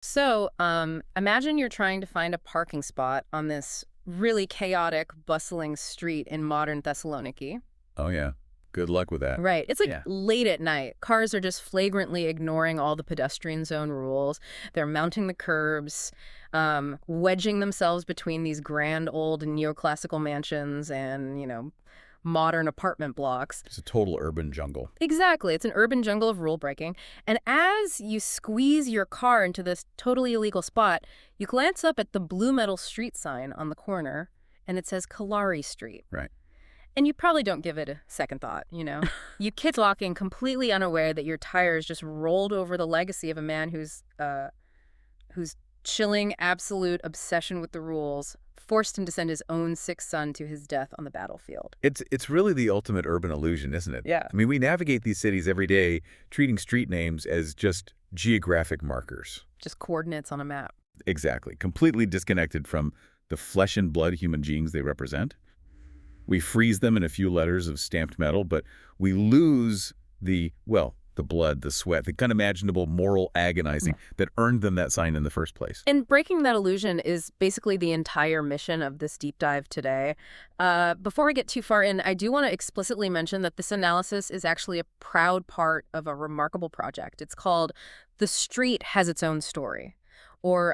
So, imagine you're trying to find a parking spot on this really chaotic, bustling street in modern Thessaloniki. Oh, yeah. Good luck with that. Right. It's like Yeah. late at night. Cars are just flagrantly ignoring all the pedestrian zone rules. They're mounting the curbs, wedging themselves between these grand old neoclassical mansions and, modern apartment blocks. It's a total urban jungle. Exactly. It's an urban jungle of rule breaking. And as you squeeze your car into this totally illegal spot, you glance up at the blue metal street sign on the corner, and it says Kallaris Street. Right. And you probably don't give it a second thought. You kid walking completely unaware that your tires just rolled over the legacy of a man whose chilling, absolute obsession with the rules forced him to send his own sick son to his death on the battlefield. It's really the ultimate urban illusion, isn't it? Yeah. I mean, we navigate these cities every day, treating street names as just geographic markers. Just coordinates on a map. Exactly. Completely disconnected from the flesh and blood human beings they represent. We freeze them in a few letters of stamped metal, but we lose the blood, the sweat, the unimaginable moral agonizing that earned them that sign in the first place. And breaking that illusion is basically the entire mission of this deep dive today. Before I get too far in, I do want to explicitly mention that this analysis is actually a proud part of a remarkable project. It's called The Street Has Its Own Story, or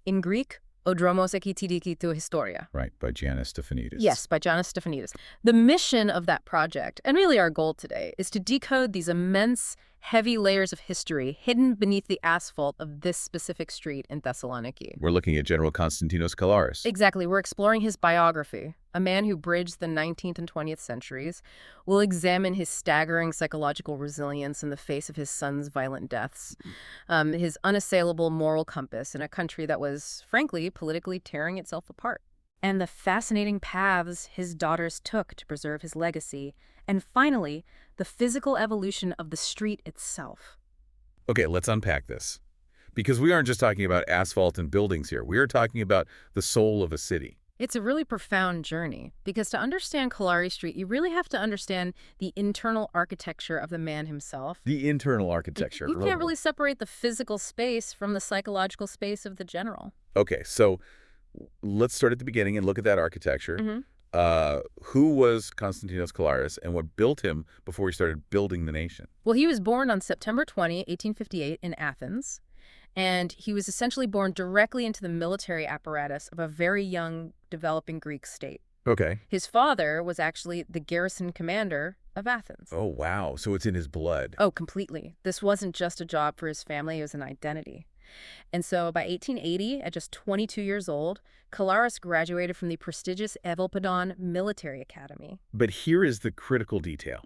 in Greek, O dromos echi diki historia. Right, by Giannis Stefanidis. Yes, by Giannis Stefanidis. The mission of that project, and really our goal today, is to decode these immense, heavy layers of history hidden beneath the asphalt of this specific street in Thessaloniki. We're looking at General Konstantinos Kallaris. Exactly. We're exploring his biography, a man who bridged the 19th and 20th centuries. We'll examine his staggering psychological resilience in the face of his son's violent deaths, his unassailable moral compass in a country that was, frankly, politically tearing itself apart, and the fascinating paths his daughters took to preserve his legacy, and finally, the physical evolution of the street itself. Okay, let's unpack this. Because we aren't just talking about asphalt and buildings here. We are talking about the soul of a city. It's a really profound journey, because to understand Kallaris Street, you really have to understand the internal architecture of the man himself. The internal architecture. You can't really separate the physical space from the psychological space of the general. Okay, so let's start at the beginning and look at that architecture. Mm-hmm. Who was Konstantinos Kallaris and what built him before he started building the nation? Well, he was born on September 20, 1858 in Athens, and he was essentially born directly into the military apparatus of a very young, developing Greek state. Okay. His father was actually the garrison commander of Athens. Oh, wow. So it's in his blood. Oh, completely. This wasn't just a job for his family, it was an identity. And so by 1880, at just 22 years old, Kallaris graduated from the prestigious Evelpidon Military Academy. But here is the critical detail.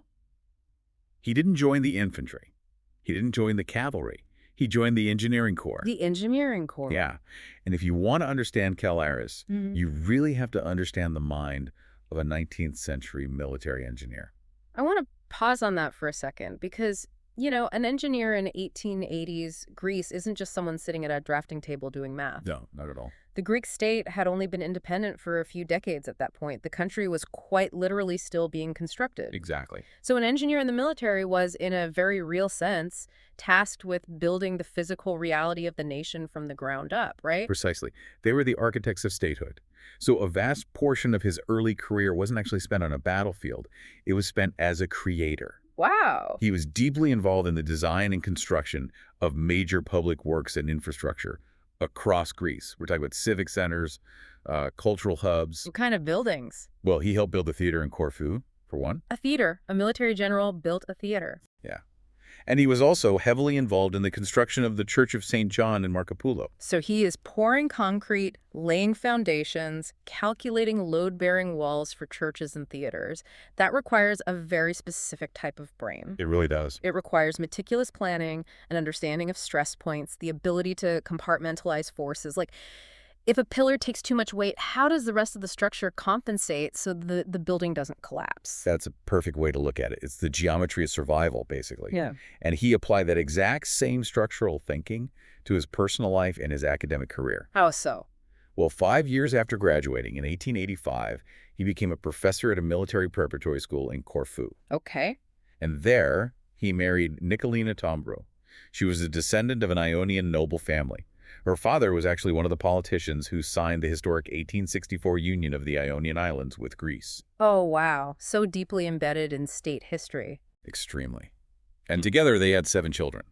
He didn't join the infantry. He didn't join the cavalry. He joined the engineering corps. The engineering corps. Yeah. And if you want to understand Kallaris, you really have to understand the mind of a 19th century military engineer. I want to pause on that for a second because, an engineer in 1880s Greece isn't just someone sitting at a drafting table doing math. No, not at all. The Greek state had only been independent for a few decades at that point. The country was quite literally still being constructed. Exactly. So an engineer in the military was, in a very real sense, tasked with building the physical reality of the nation from the ground up, right? Precisely. They were the architects of statehood. So a vast portion of his early career wasn't actually spent on a battlefield. It was spent as a creator. Wow. He was deeply involved in the design and construction of major public works and infrastructure across Greece. We're talking about civic centers, cultural hubs. What kind of buildings? Well, he helped build the theater in Corfu, for one. A theater. A military general built a theater. Yeah. And he was also heavily involved in the construction of the Church of St. John in Markopoulou. So he is pouring concrete, laying foundations, calculating load-bearing walls for churches and theaters. That requires a very specific type of brain. It really does. It requires meticulous planning, an understanding of stress points, the ability to compartmentalize forces. Like, if a pillar takes too much weight, how does the rest of the structure compensate so the building doesn't collapse? That's a perfect way to look at it. It's the geometry of survival, basically. Yeah. And he applied that exact same structural thinking to his personal life and his academic career. How so? Well, 5 years after graduating in 1885, he became a professor at a military preparatory school in Corfu. Okay. And there, he married Nicolina Tombro. She was a descendant of an Ionian noble family. Her father was actually one of the politicians who signed the historic 1864 union of the Ionian Islands with Greece. Oh, wow. So deeply embedded in state history. Extremely. And together they had 7 children.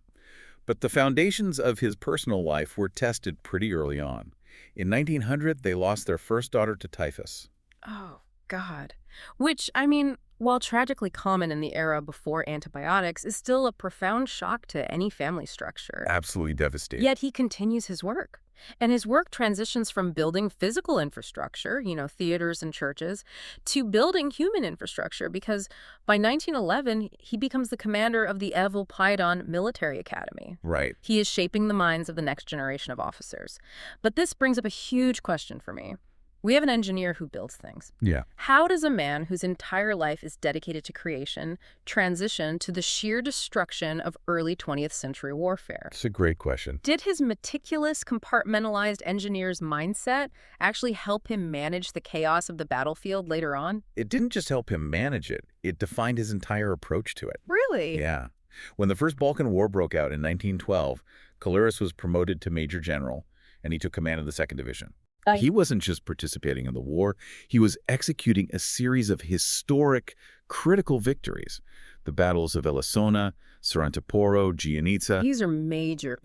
But the foundations of his personal life were tested pretty early on. In 1900, they lost their first daughter to typhus. Oh, God. Which, I mean, while tragically common in the era before antibiotics, is still a profound shock to any family structure. Absolutely devastating. Yet he continues his work. And his work transitions from building physical infrastructure, theaters and churches, to building human infrastructure, because by 1911, he becomes the commander of the Poseidon Military Academy. Right. He is shaping the minds of the next generation of officers. But this brings up a huge question for me. We have an engineer who builds things. Yeah. How does a man whose entire life is dedicated to creation transition to the sheer destruction of early 20th century warfare? It's a great question. Did his meticulous, compartmentalized engineer's mindset actually help him manage the chaos of the battlefield later on? It didn't just help him manage it, it defined his entire approach to it. Really? Yeah. When the First Balkan War broke out in 1912, Kallaris was promoted to Major General, and he took command of the 2nd Division. He wasn't just participating in the war, he was executing a series of historic, critical victories. The battles of Elisona, Sarantaporo, Gianitsa. These are major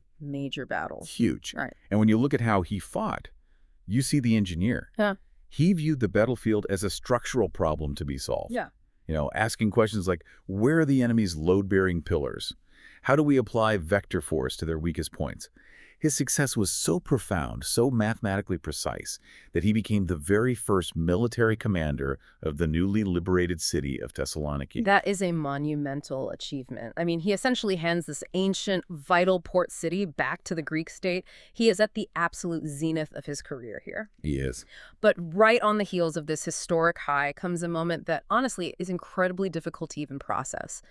battles. Huge. Right. And when you look at how he fought, you see the engineer. Yeah. He viewed the battlefield as a structural problem to be solved. Yeah. Asking questions like, where are the enemy's load-bearing pillars? How do we apply vector force to their weakest points? His success was so profound, so mathematically precise, that he became the very first military commander of the newly liberated city of Thessaloniki. That is a monumental achievement. I mean, he essentially hands this ancient, vital port city back to the Greek state. He is at the absolute zenith of his career here. He is. But right on the heels of this historic high comes a moment that, honestly, is incredibly difficult to even process.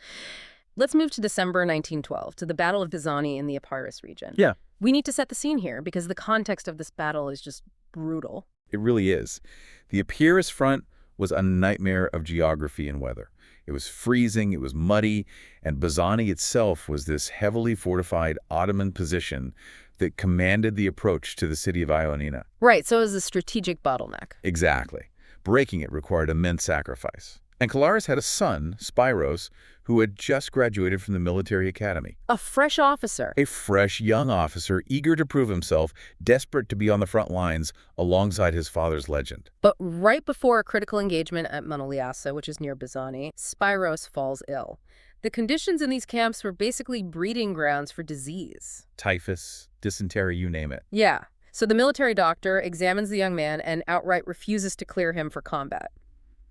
Let's move to December 1912, to the Battle of Bizani in the Epirus region. Yeah. We need to set the scene here, because the context of this battle is just brutal. It really is. The Epirus front was a nightmare of geography and weather. It was freezing, it was muddy, and Bizani itself was this heavily fortified Ottoman position that commanded the approach to the city of Ioannina. Right, so it was a strategic bottleneck. Exactly. Breaking it required immense sacrifice. And Kallaris had a son, Spyros, who had just graduated from the military academy. A fresh officer. A fresh, young officer, eager to prove himself, desperate to be on the front lines alongside his father's legend. But right before a critical engagement at Manoliasa, which is near Bizani, Spyros falls ill. The conditions in these camps were basically breeding grounds for disease. Typhus, dysentery, you name it. Yeah. So the military doctor examines the young man and outright refuses to clear him for combat.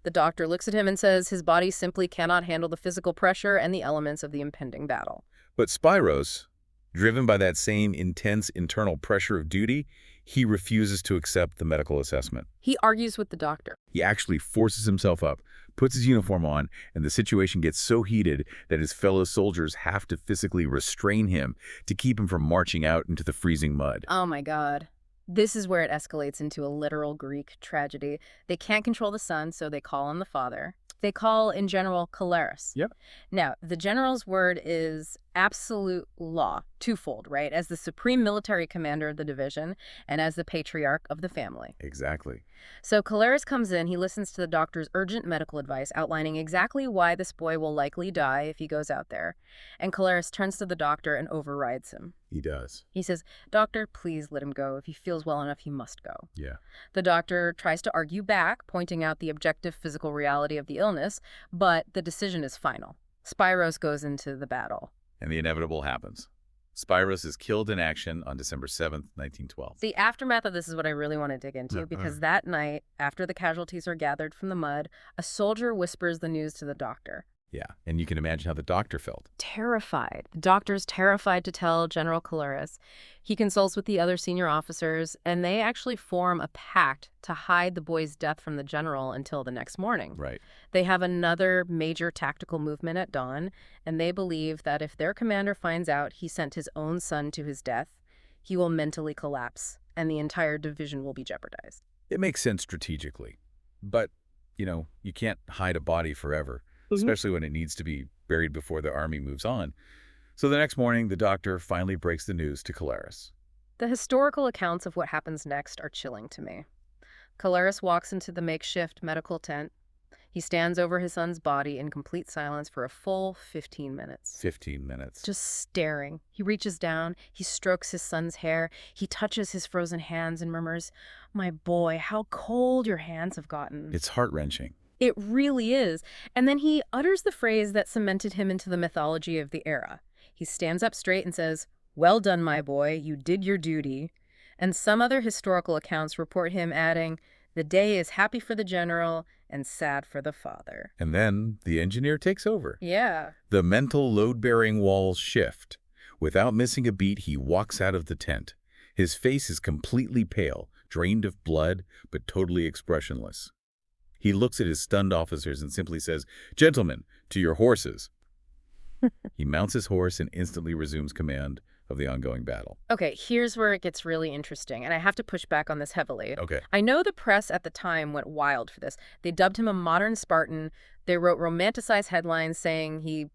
The doctor looks at him and says his body simply cannot handle the physical pressure and the elements of the impending battle. But Spyros, driven by that same intense internal pressure of duty, he refuses to accept the medical assessment. He argues with the doctor. He actually forces himself up, puts his uniform on, and the situation gets so heated that his fellow soldiers have to physically restrain him to keep him from marching out into the freezing mud. Oh my God. This is where it escalates into a literal Greek tragedy. They can't control the son, so they call on the father. They call in General Kallaris. Yep. Now, the general's word is absolute law, twofold, right? As the supreme military commander of the division and as the patriarch of the family. Exactly. So Kallaris comes in, he listens to the doctor's urgent medical advice outlining exactly why this boy will likely die if he goes out there. And Kallaris turns to the doctor and overrides him. He does. He says, "Doctor, please let him go. If he feels well enough, he must go." Yeah. The doctor tries to argue back, pointing out the objective physical reality of the illness, but the decision is final. Spyros goes into the battle. And the inevitable happens. Spyros is killed in action on December 7th, 1912. The aftermath of this is what I really want to dig into, because that night, after the casualties are gathered from the mud, a soldier whispers the news to the doctor. Yeah, and you can imagine how the doctor felt. Terrified. The doctor's terrified to tell General Kallaris. He consults with the other senior officers, and they actually form a pact to hide the boy's death from the general until the next morning. Right. They have another major tactical movement at dawn, and they believe that if their commander finds out he sent his own son to his death, he will mentally collapse, and the entire division will be jeopardized. It makes sense strategically. But, you can't hide a body forever, especially when it needs to be buried before the army moves on. So the next morning, the doctor finally breaks the news to Kallaris. The historical accounts of what happens next are chilling to me. Kallaris walks into the makeshift medical tent. He stands over his son's body in complete silence for a full 15 minutes. 15 minutes. Just staring. He reaches down, he strokes his son's hair, he touches his frozen hands and murmurs, "My boy, how cold your hands have gotten." It's heart-wrenching. It really is. And then he utters the phrase that cemented him into the mythology of the era. He stands up straight and says, "Well done, my boy, you did your duty." And some other historical accounts report him adding, "The day is happy for the general and sad for the father." And then the engineer takes over. Yeah. The mental load-bearing walls shift. Without missing a beat, he walks out of the tent. His face is completely pale, drained of blood, but totally expressionless. He looks at his stunned officers and simply says, "Gentlemen, to your horses." He mounts his horse and instantly resumes command of the ongoing battle. Okay, here's where it gets really interesting, and I have to push back on this heavily. Okay. I know the press at the time went wild for this. They dubbed him a modern Spartan. They wrote romanticized headlines saying he,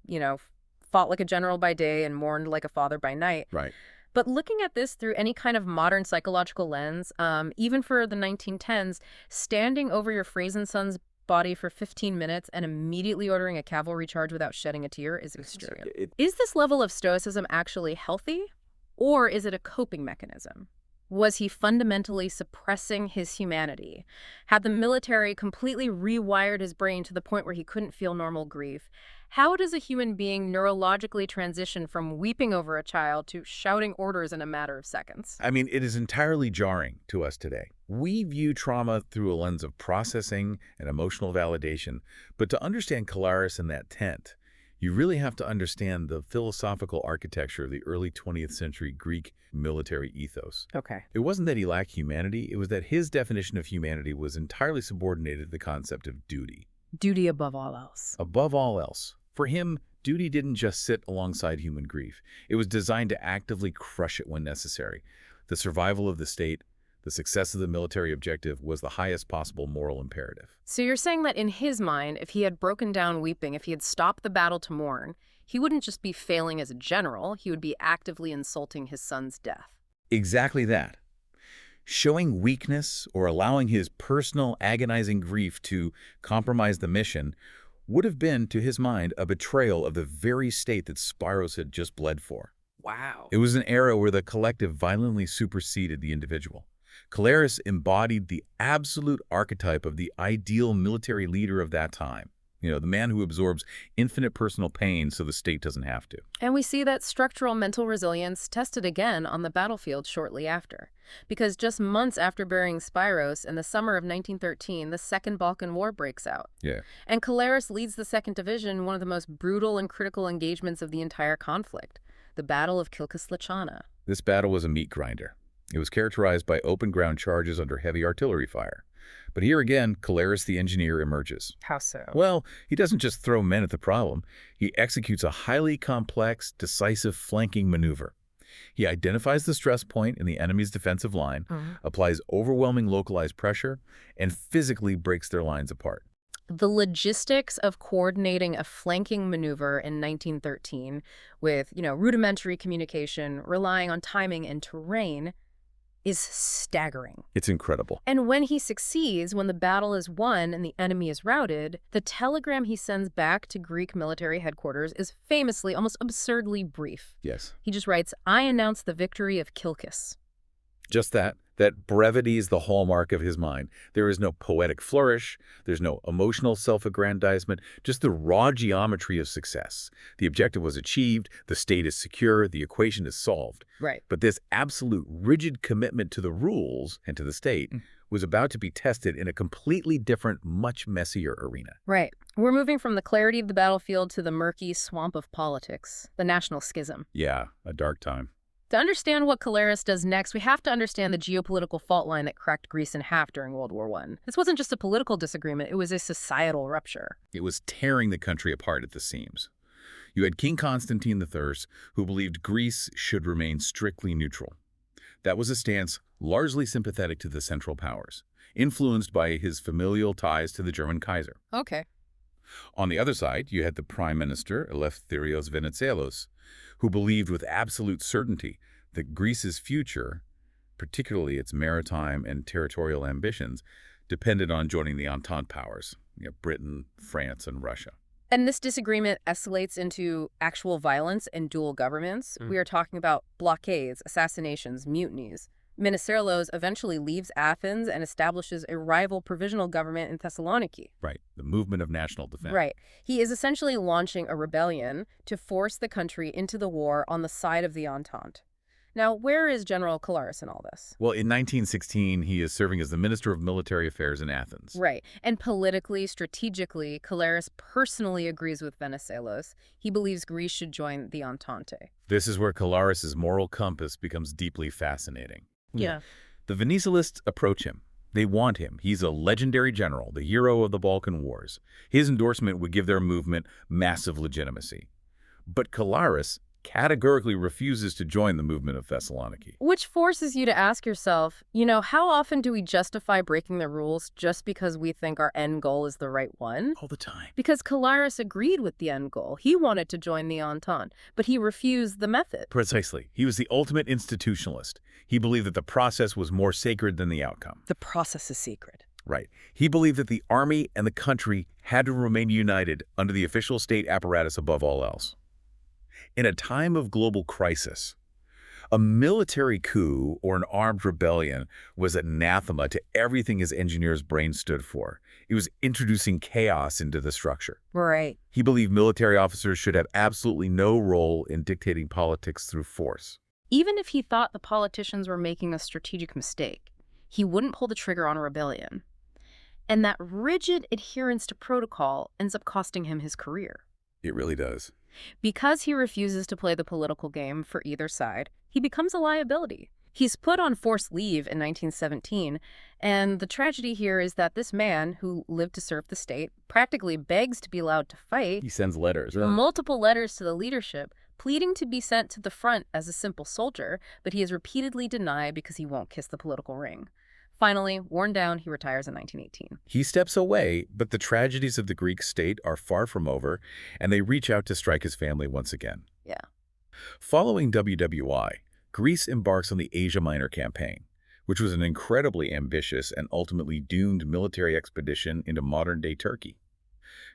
fought like a general by day and mourned like a father by night. Right. But looking at this through any kind of modern psychological lens, even for the 1910s, standing over your frozen son's body for 15 minutes and immediately ordering a cavalry charge without shedding a tear is extreme. Is this level of stoicism actually healthy, or is it a coping mechanism? Was he fundamentally suppressing his humanity? Had the military completely rewired his brain to the point where he couldn't feel normal grief? How does a human being neurologically transition from weeping over a child to shouting orders in a matter of seconds? I mean, it is entirely jarring to us today. We view trauma through a lens of processing and emotional validation, but to understand Kallaris in that tent, you really have to understand the philosophical architecture of the early 20th century Greek military ethos. Okay. It wasn't that he lacked humanity, it was that his definition of humanity was entirely subordinated to the concept of duty. Duty above all else. Above all else. For him, duty didn't just sit alongside human grief. It was designed to actively crush it when necessary. The survival of the state, the success of the military objective was the highest possible moral imperative. So you're saying that in his mind, if he had broken down weeping, if he had stopped the battle to mourn, he wouldn't just be failing as a general, he would be actively insulting his son's death. Exactly that. Showing weakness or allowing his personal agonizing grief to compromise the mission would have been, to his mind, a betrayal of the very state that Spyros had just bled for. Wow. It was an era where the collective violently superseded the individual. Kallaris embodied the absolute archetype of the ideal military leader of that time. The man who absorbs infinite personal pain so the state doesn't have to. And we see that structural mental resilience tested again on the battlefield shortly after. Because just months after burying Spyros, in the summer of 1913, the Second Balkan War breaks out. Yeah. And Kallaris leads the 2nd Division, one of the most brutal and critical engagements of the entire conflict, the Battle of Kilkaslichana. This battle was a meat grinder. It was characterized by open ground charges under heavy artillery fire. But here again, Kallaris the engineer emerges. How so? Well, he doesn't just throw men at the problem. He executes a highly complex, decisive flanking maneuver. He identifies the stress point in the enemy's defensive line, applies overwhelming localized pressure, and physically breaks their lines apart. The logistics of coordinating a flanking maneuver in 1913 with, rudimentary communication, relying on timing and terrain, is staggering. It's incredible. And when he succeeds, when the battle is won and the enemy is routed, the telegram he sends back to Greek military headquarters is famously, almost absurdly brief. Yes. He just writes, "I announce the victory of Kilkis." Just that. That brevity is the hallmark of his mind. There is no poetic flourish. There's no emotional self-aggrandizement, just the raw geometry of success. The objective was achieved, the state is secure, the equation is solved. Right. But this absolute rigid commitment to the rules and to the state was about to be tested in a completely different, much messier arena. Right. We're moving from the clarity of the battlefield to the murky swamp of politics, the national schism. Yeah, a dark time. To understand what Kallaris does next, we have to understand the geopolitical fault line that cracked Greece in half during World War I. This wasn't just a political disagreement, it was a societal rupture. It was tearing the country apart at the seams. You had King Constantine III, who believed Greece should remain strictly neutral. That was a stance largely sympathetic to the Central Powers, influenced by his familial ties to the German Kaiser. Okay. On the other side, you had the Prime Minister, Eleftherios Venizelos, who believed with absolute certainty that Greece's future particularly its maritime and territorial ambitions, depended on joining the Entente powers, Britain, France, and Russia. And this disagreement escalates into actual violence and dual governments. We are talking about blockades, assassinations, mutinies. Meniserelos eventually leaves Athens and establishes a rival provisional government in Thessaloniki. Right, the movement of national defense. Right. He is essentially launching a rebellion to force the country into the war on the side of the Entente. Now, where is General Kallaris in all this? Well, in 1916, he is serving as the Minister of Military Affairs in Athens. Right. And politically, strategically, Kallaris personally agrees with Venizelos. He believes Greece should join the Entente. This is where Kallaris' moral compass becomes deeply fascinating. Yeah. The Venizelists approach him. They want him. He's a legendary general, the hero of the Balkan Wars. His endorsement would give their movement massive legitimacy. But Kallaris categorically refuses to join the movement of Thessaloniki. Which forces you to ask yourself, how often do we justify breaking the rules just because we think our end goal is the right one? All the time. Because Kallaris agreed with the end goal. He wanted to join the Entente, but he refused the method. Precisely. He was the ultimate institutionalist. He believed that the process was more sacred than the outcome. The process is sacred. Right. He believed that the army and the country had to remain united under the official state apparatus above all else. In a time of global crisis, a military coup or an armed rebellion was anathema to everything his engineer's brain stood for. It was introducing chaos into the structure. Right. He believed military officers should have absolutely no role in dictating politics through force. Even if he thought the politicians were making a strategic mistake, he wouldn't pull the trigger on a rebellion. And that rigid adherence to protocol ends up costing him his career. It really does. Because he refuses to play the political game for either side, he becomes a liability. He's put on forced leave in 1917, and the tragedy here is that this man, who lived to serve the state, practically begs to be allowed to fight. He sends letters. Multiple letters to the leadership, pleading to be sent to the front as a simple soldier, but he is repeatedly denied because he won't kiss the political ring. Finally, worn down, he retires in 1918. He steps away, but the tragedies of the Greek state are far from over, and they reach out to strike his family once again. Yeah. Following WWI, Greece embarks on the Asia Minor campaign, which was an incredibly ambitious and ultimately doomed military expedition into modern-day Turkey.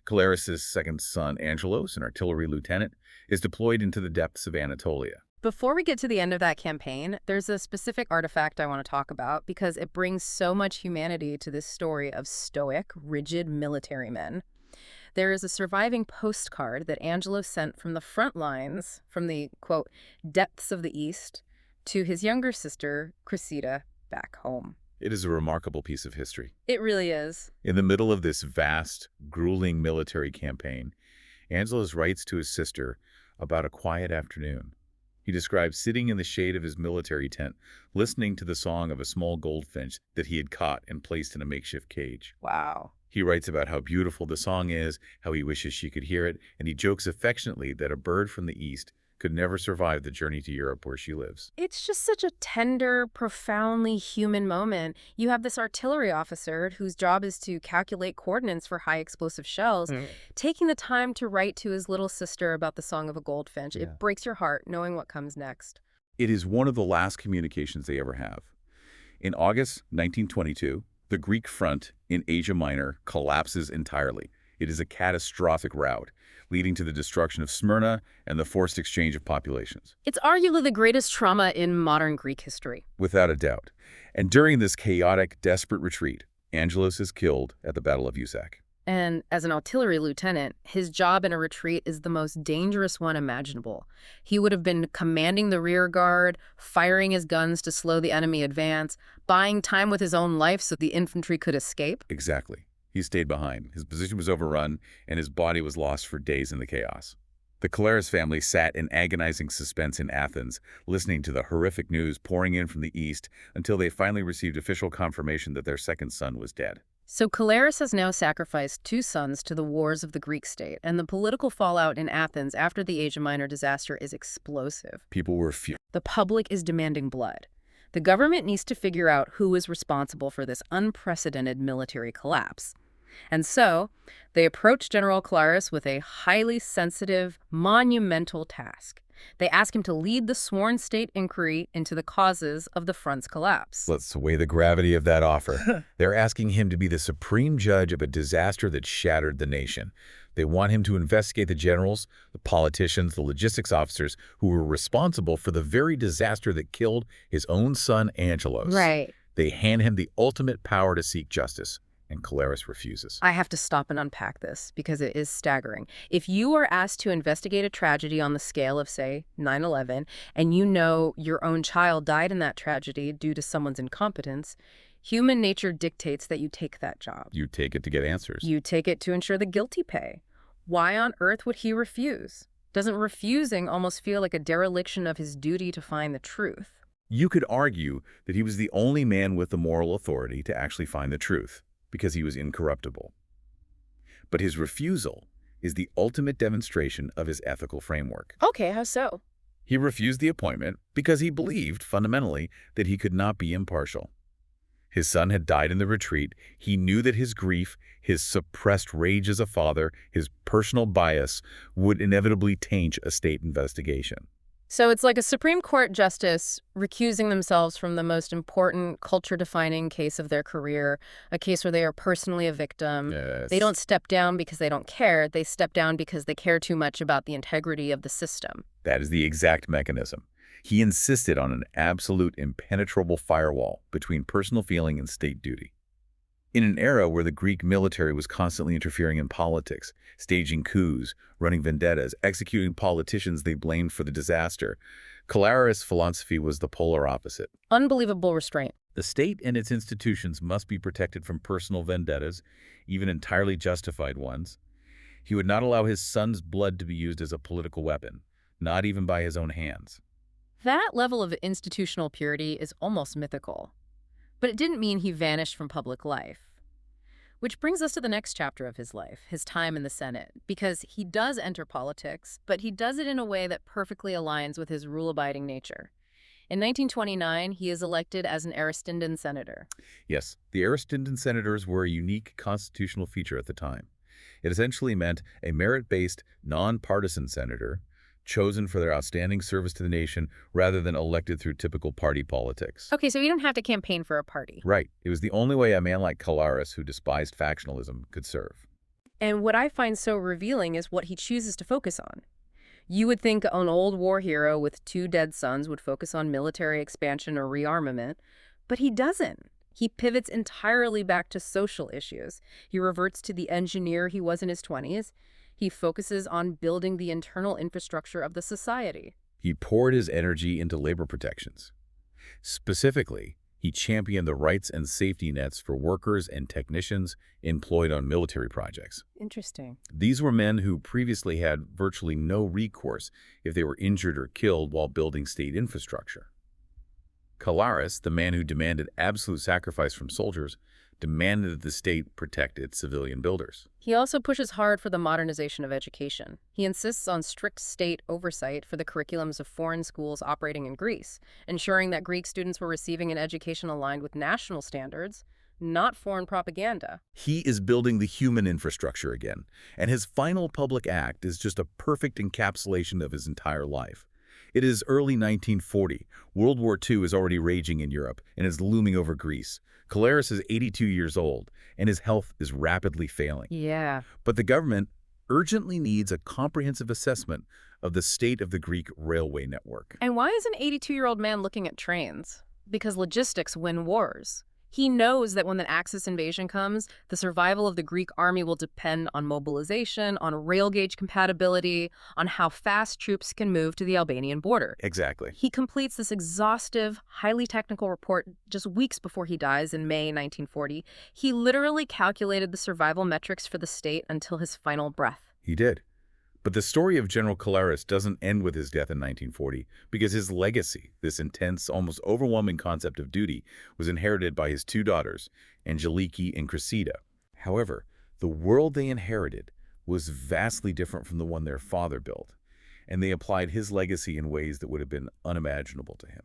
Kallaris' second son, Angelos, an artillery lieutenant, is deployed into the depths of Anatolia. Before we get to the end of that campaign, there's a specific artifact I want to talk about because it brings so much humanity to this story of stoic, rigid military men. There is a surviving postcard that Angelos sent from the front lines, from the, quote, depths of the East, to his younger sister, Cressida, back home. It is a remarkable piece of history. It really is. In the middle of this vast, grueling military campaign, Angelos writes to his sister about a quiet afternoon. He describes sitting in the shade of his military tent, listening to the song of a small goldfinch that he had caught and placed in a makeshift cage. Wow. He writes about how beautiful the song is, how he wishes she could hear it, and he jokes affectionately that a bird from the East could never survive the journey to Europe where she lives. It's just such a tender, profoundly human moment. You have this artillery officer whose job is to calculate coordinates for high explosive shells, taking the time to write to his little sister about the song of a goldfinch. Yeah. It breaks your heart knowing what comes next. It is one of the last communications they ever have. In August 1922, the Greek front in Asia Minor collapses entirely. It is a catastrophic rout, leading to the destruction of Smyrna and the forced exchange of populations. It's arguably the greatest trauma in modern Greek history. Without a doubt. And during this chaotic, desperate retreat, Angelos is killed at the Battle of Usak. And as an artillery lieutenant, his job in a retreat is the most dangerous one imaginable. He would have been commanding the rear guard, firing his guns to slow the enemy advance, buying time with his own life so the infantry could escape. Exactly. He stayed behind. His position was overrun, and his body was lost for days in the chaos. The Kallaris family sat in agonizing suspense in Athens, listening to the horrific news pouring in from the east until they finally received official confirmation that their second son was dead. So Kallaris has now sacrificed 2 sons to the wars of the Greek state, and the political fallout in Athens after the Asia Minor disaster is explosive. People were furious. The public is demanding blood. The government needs to figure out who is responsible for this unprecedented military collapse. And so, they approach General Kallaris with a highly sensitive, monumental task. They ask him to lead the sworn state inquiry into the causes of the front's collapse. Let's weigh the gravity of that offer. They're asking him to be the supreme judge of a disaster that shattered the nation. They want him to investigate the generals, the politicians, the logistics officers who were responsible for the very disaster that killed his own son, Angelos. Right. They hand him the ultimate power to seek justice, and Kallaris refuses. I have to stop and unpack this because it is staggering. If you are asked to investigate a tragedy on the scale of, say, 9/11, and you know your own child died in that tragedy due to someone's incompetence, human nature dictates that you take that job. You take it to get answers. You take it to ensure the guilty pay. Why on earth would he refuse? Doesn't refusing almost feel like a dereliction of his duty to find the truth? You could argue that he was the only man with the moral authority to actually find the truth, because he was incorruptible. But his refusal is the ultimate demonstration of his ethical framework. Okay, how so? He refused the appointment because he believed, fundamentally, that he could not be impartial. His son had died in the retreat. He knew that his grief, his suppressed rage as a father, his personal bias would inevitably taint a state investigation. So it's like a Supreme Court justice recusing themselves from the most important culture-defining case of their career, a case where they are personally a victim. Yes. They don't step down because they don't care. They step down because they care too much about the integrity of the system. That is the exact mechanism. He insisted on an absolute impenetrable firewall between personal feeling and state duty. In an era where the Greek military was constantly interfering in politics, staging coups, running vendettas, executing politicians they blamed for the disaster, Kallaris' philosophy was the polar opposite. Unbelievable restraint. The state and its institutions must be protected from personal vendettas, even entirely justified ones. He would not allow his son's blood to be used as a political weapon, not even by his own hands. That level of institutional purity is almost mythical. But it didn't mean he vanished from public life. Which brings us to the next chapter of his life, his time in the Senate, because he does enter politics, but he does it in a way that perfectly aligns with his rule-abiding nature. In 1929, he is elected as an Aristindin senator. Yes, the Aristindin senators were a unique constitutional feature at the time. It essentially meant a merit-based, non-partisan senator chosen for their outstanding service to the nation rather than elected through typical party politics. Okay, so you don't have to campaign for a party. Right. It was the only way a man like Kallaris, who despised factionalism, could serve. And what I find so revealing is what he chooses to focus on. You would think an old war hero with 2 dead sons would focus on military expansion or rearmament, but he doesn't. He pivots entirely back to social issues. He reverts to the engineer he was in his 20s. He focuses on building the internal infrastructure of the society. He poured his energy into labor protections. Specifically, he championed the rights and safety nets for workers and technicians employed on military projects. Interesting. These were men who previously had virtually no recourse if they were injured or killed while building state infrastructure. Kallaris, the man who demanded absolute sacrifice from soldiers, demanded that the state protect its civilian builders. He also pushes hard for the modernization of education. He insists on strict state oversight for the curriculums of foreign schools operating in Greece, ensuring that Greek students were receiving an education aligned with national standards, not foreign propaganda. He is building the human infrastructure again, and his final public act is just a perfect encapsulation of his entire life. It is early 1940. World War II is already raging in Europe and is looming over Greece. Kallaris is 82 years old, and his health is rapidly failing. Yeah. But the government urgently needs a comprehensive assessment of the state of the Greek railway network. And why is an 82-year-old man looking at trains? Because logistics win wars. He knows that when the Axis invasion comes, the survival of the Greek army will depend on mobilization, on rail gauge compatibility, on how fast troops can move to the Albanian border. Exactly. He completes this exhaustive, highly technical report just weeks before he dies in May 1940. He literally calculated the survival metrics for the state until his final breath. He did. But the story of General Kallaris doesn't end with his death in 1940, because his legacy, this intense, almost overwhelming concept of duty, was inherited by his 2 daughters, Angeliki and Cressida. However, the world they inherited was vastly different from the one their father built, and they applied his legacy in ways that would have been unimaginable to him.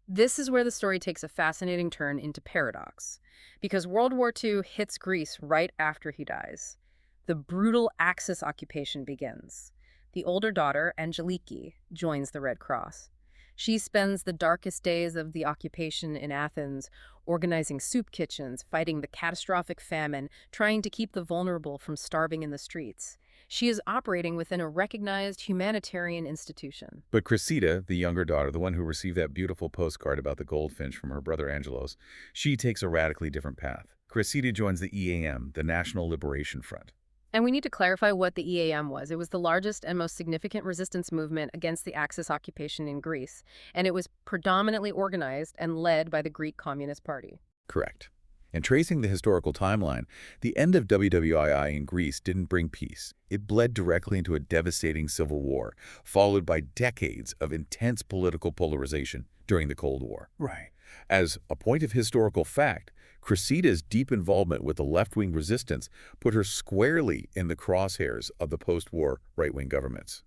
This is where the story takes a fascinating turn into paradox, because World War II hits Greece right after he dies. The brutal Axis occupation begins. The older daughter, Angeliki, joins the Red Cross. She spends the darkest days of the occupation in Athens, organizing soup kitchens, fighting the catastrophic famine, trying to keep the vulnerable from starving in the streets. She is operating within a recognized humanitarian institution. But Cressida, the younger daughter, the one who received that beautiful postcard about the goldfinch from her brother Angelos, she takes a radically different path. Cressida joins the EAM, the National Liberation Front. And we need to clarify what the EAM was. It was the largest and most significant resistance movement against the Axis occupation in Greece, and it was predominantly organized and led by the Greek Communist Party. Correct. And tracing the historical timeline, the end of WWII in Greece didn't bring peace. It bled directly into a devastating civil war, followed by decades of intense political polarization during the Cold War. Right. As a point of historical fact, Cressida's deep involvement with the left-wing resistance put her squarely in the crosshairs of the post-war right-wing governments.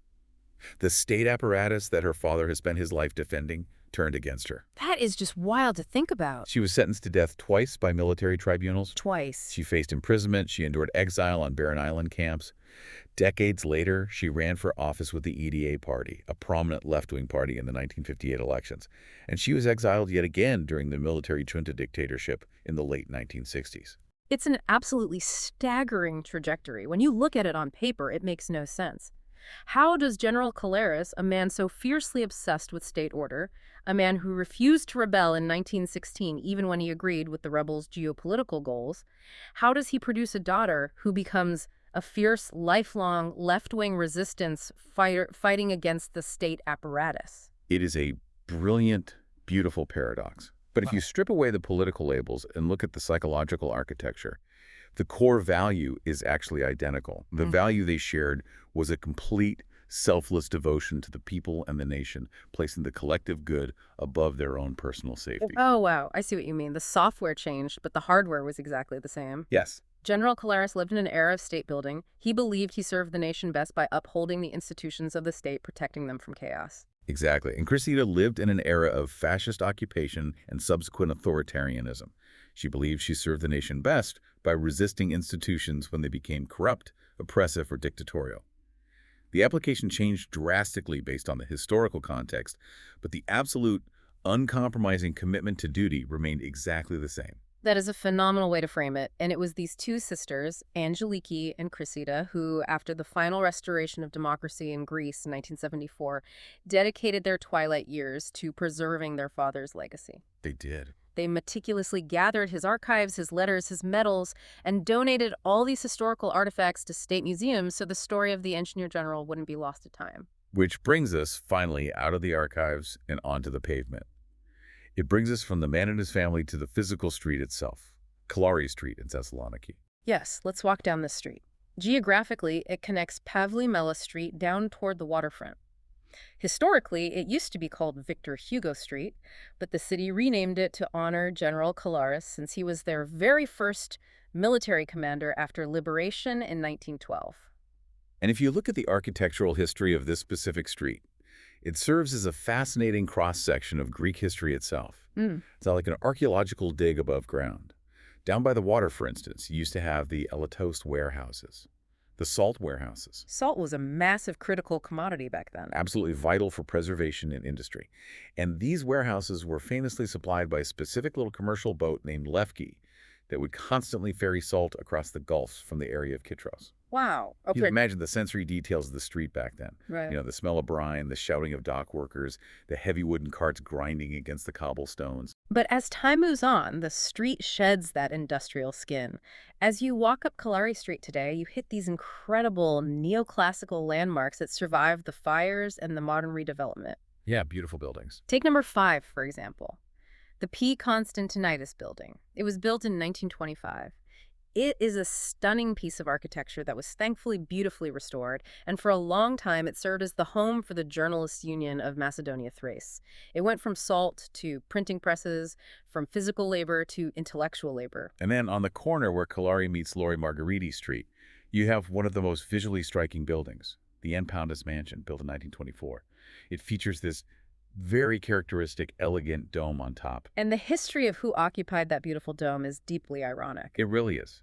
The state apparatus that her father has spent his life defending turned against her. That is just wild to think about. She was sentenced to death twice by military tribunals. Twice. She faced imprisonment. She endured exile on barren island camps. Decades later, she ran for office with the EDA party, a prominent left-wing party in the 1958 elections. And she was exiled yet again during the military junta dictatorship in the late 1960s. It's an absolutely staggering trajectory. When you look at it on paper, it makes no sense. How does General Kallaris, a man so fiercely obsessed with state order, a man who refused to rebel in 1916 even when he agreed with the rebels' geopolitical goals, how does he produce a daughter who becomes a fierce, lifelong, left-wing resistance fighter fighting against the state apparatus? It is a brilliant, beautiful paradox. But if you strip away the political labels and look at the psychological architecture, the core value is actually identical. The value they shared was a complete, selfless devotion to the people and the nation, placing the collective good above their own personal safety. Oh, wow. I see what you mean. The software changed, but the hardware was exactly the same. Yes. General Kallaris lived in an era of state building. He believed he served the nation best by upholding the institutions of the state, protecting them from chaos. Exactly. And Cressida lived in an era of fascist occupation and subsequent authoritarianism. She believed she served the nation best by resisting institutions when they became corrupt, oppressive, or dictatorial. The application changed drastically based on the historical context, but the absolute, uncompromising commitment to duty remained exactly the same. That is a phenomenal way to frame it, and it was these two sisters, Angeliki and Cressida, who, after the final restoration of democracy in Greece in 1974, dedicated their twilight years to preserving their father's legacy. They did. They meticulously gathered his archives, his letters, his medals, and donated all these historical artifacts to state museums so the story of the engineer general wouldn't be lost to time. Which brings us, finally, out of the archives and onto the pavement. It brings us from the man and his family to the physical street itself, Kallaris Street in Thessaloniki. Yes, let's walk down this street. Geographically, it connects Pavley-Mela Street down toward the waterfront. Historically, it used to be called Victor Hugo Street, but the city renamed it to honor General Kallaris since he was their very first military commander after liberation in 1912. And if you look at the architectural history of this specific street, it serves as a fascinating cross-section of Greek history itself. It's like an archaeological dig above ground. Down by the water, for instance, you used to have the Elatos warehouses, the salt warehouses. Salt was a massive critical commodity back then. Absolutely vital for preservation and industry. And these warehouses were famously supplied by a specific little commercial boat named Lefki that would constantly ferry salt across the gulfs from the area of Kitros. Wow. You Okay. can imagine the sensory details of the street back then. Right. You know, the smell of brine, the shouting of dock workers, the heavy wooden carts grinding against the cobblestones. But as time moves on, the street sheds that industrial skin. As you walk up Kallaris Street today, you hit these incredible neoclassical landmarks that survived the fires and the modern redevelopment. Yeah, beautiful buildings. Take number 5, for example. The P. Konstantinis building. It was built in 1925. It is a stunning piece of architecture that was thankfully beautifully restored, and for a long time it served as the home for the Journalists' Union of Macedonia Thrace. It went from salt to printing presses, from physical labor to intellectual labor. And then on the corner where Kallaris meets Lori Margheriti Street, you have one of the most visually striking buildings, the Embodying Mansion, built in 1924. It features this very characteristic, elegant dome on top. And the history of who occupied that beautiful dome is deeply ironic. It really is.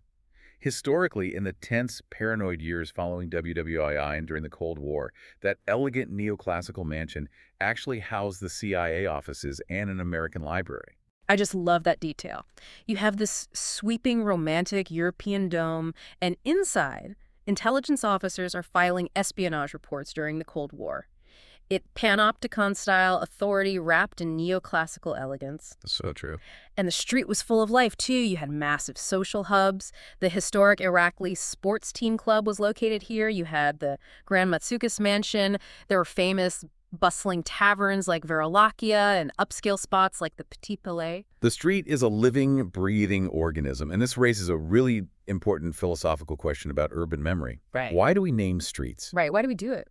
Historically, in the tense, paranoid years following WWII and during the Cold War, that elegant neoclassical mansion actually housed the CIA offices and an American library. I just love that detail. You have this sweeping, romantic European dome, and inside, intelligence officers are filing espionage reports during the Cold War. It panopticon-style authority wrapped in neoclassical elegance. So true. And the street was full of life, too. You had massive social hubs. The historic Irakli sports team club was located here. You had the Grand Matsoukas mansion. There were famous bustling taverns like Verolakia and upscale spots like the Petit Palais. The street is a living, breathing organism, and this raises a really important philosophical question about urban memory. Right. Why do we name streets? Right. Why do we do it?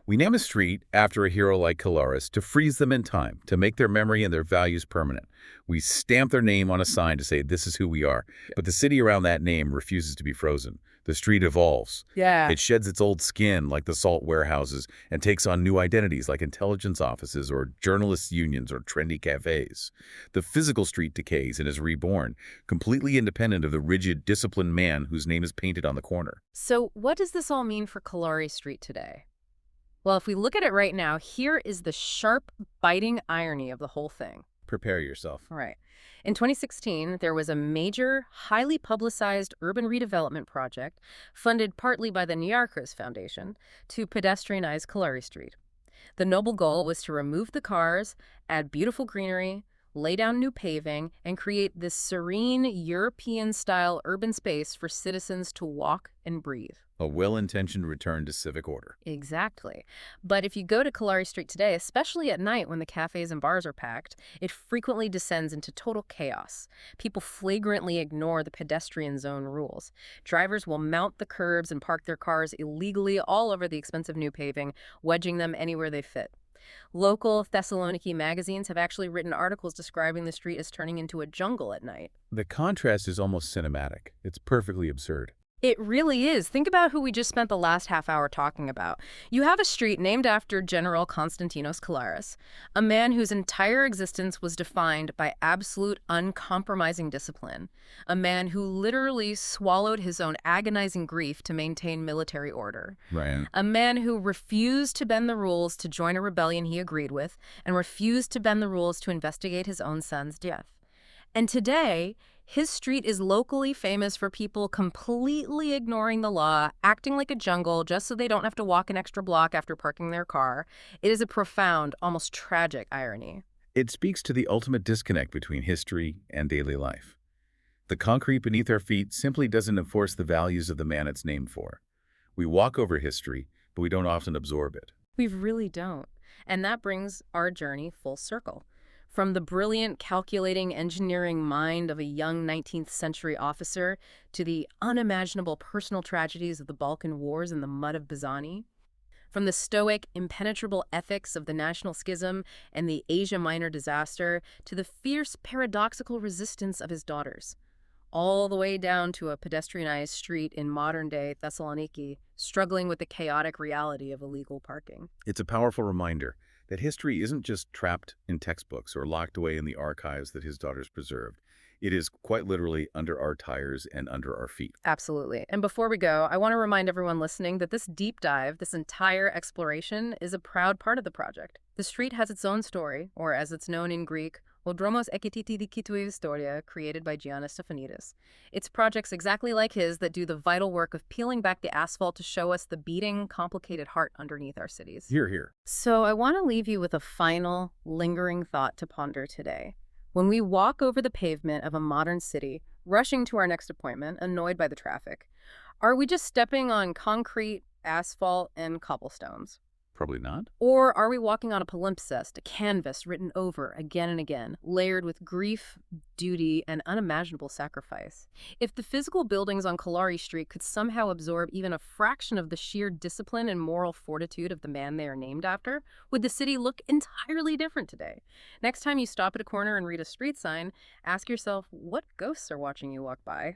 We name a street after a hero like Kallaris to freeze them in time, to make their memory and their values permanent. We stamp their name on a sign to say, this is who we are. But the city around that name refuses to be frozen. The street evolves. Yeah. It sheds its old skin like the salt warehouses and takes on new identities like intelligence offices or journalists' unions or trendy cafes. The physical street decays and is reborn, completely independent of the rigid, disciplined man whose name is painted on the corner. So what does this all mean for Kallaris Street today? Well, if we look at it right now, here is the sharp, biting irony of the whole thing. Prepare yourself. All right. In 2016, there was a major, highly publicized urban redevelopment project funded partly by the Niarchos Foundation to pedestrianize Kallaris Street. The noble goal was to remove the cars, add beautiful greenery, lay down new paving, and create this serene, European-style urban space for citizens to walk and breathe. A well-intentioned return to civic order. Exactly. But if you go to Kallaris Street today, especially at night when the cafes and bars are packed, it frequently descends into total chaos. People flagrantly ignore the pedestrian zone rules. Drivers will mount the curbs and park their cars illegally all over the expensive new paving, wedging them anywhere they fit. Local Thessaloniki magazines have actually written articles describing the street as turning into a jungle at night. The contrast is almost cinematic. It's perfectly absurd. It really is. Think about who we just spent the last half hour talking about. You have a street named after General Konstantinos Kallaris, a man whose entire existence was defined by absolute, uncompromising discipline, a man who literally swallowed his own agonizing grief to maintain military order, Right. a man who refused to bend the rules to join a rebellion he agreed with, and refused to bend the rules to investigate his own son's death. And today, his street is locally famous for people completely ignoring the law, acting like a jungle just so they don't have to walk an extra block after parking their car. It is a profound, almost tragic irony. It speaks to the ultimate disconnect between history and daily life. The concrete beneath our feet simply doesn't enforce the values of the man it's named for. We walk over history, but we don't often absorb it. We really don't. And that brings our journey full circle. From the brilliant, calculating engineering mind of a young 19th century officer to the unimaginable personal tragedies of the Balkan Wars and the mud of Bizani. From the stoic, impenetrable ethics of the National Schism and the Asia Minor disaster to the fierce, paradoxical resistance of his daughters. All the way down to a pedestrianized street in modern-day Thessaloniki, struggling with the chaotic reality of illegal parking. It's a powerful reminder that history isn't just trapped in textbooks or locked away in the archives that his daughters preserved. It is quite literally under our tires and under our feet. Absolutely. And before we go, I want to remind everyone listening that this deep dive, this entire exploration, is a proud part of the project. The street has its own story, or as it's known in Greek, dromos echi diki historia, created by Giannis Stefanidis. It's projects exactly like his that do the vital work of peeling back the asphalt to show us the beating, complicated heart underneath our cities. Hear, hear. So I want to leave you with a final, lingering thought to ponder today. When we walk over the pavement of a modern city, rushing to our next appointment, annoyed by the traffic, are we just stepping on concrete, asphalt, and cobblestones? Probably not. Or are we walking on a palimpsest, a canvas written over again and again, layered with grief, duty, and unimaginable sacrifice? If the physical buildings on Kallaris Street could somehow absorb even a fraction of the sheer discipline and moral fortitude of the man they are named after, would the city look entirely different today? Next time you stop at a corner and read a street sign, ask yourself, what ghosts are watching you walk by?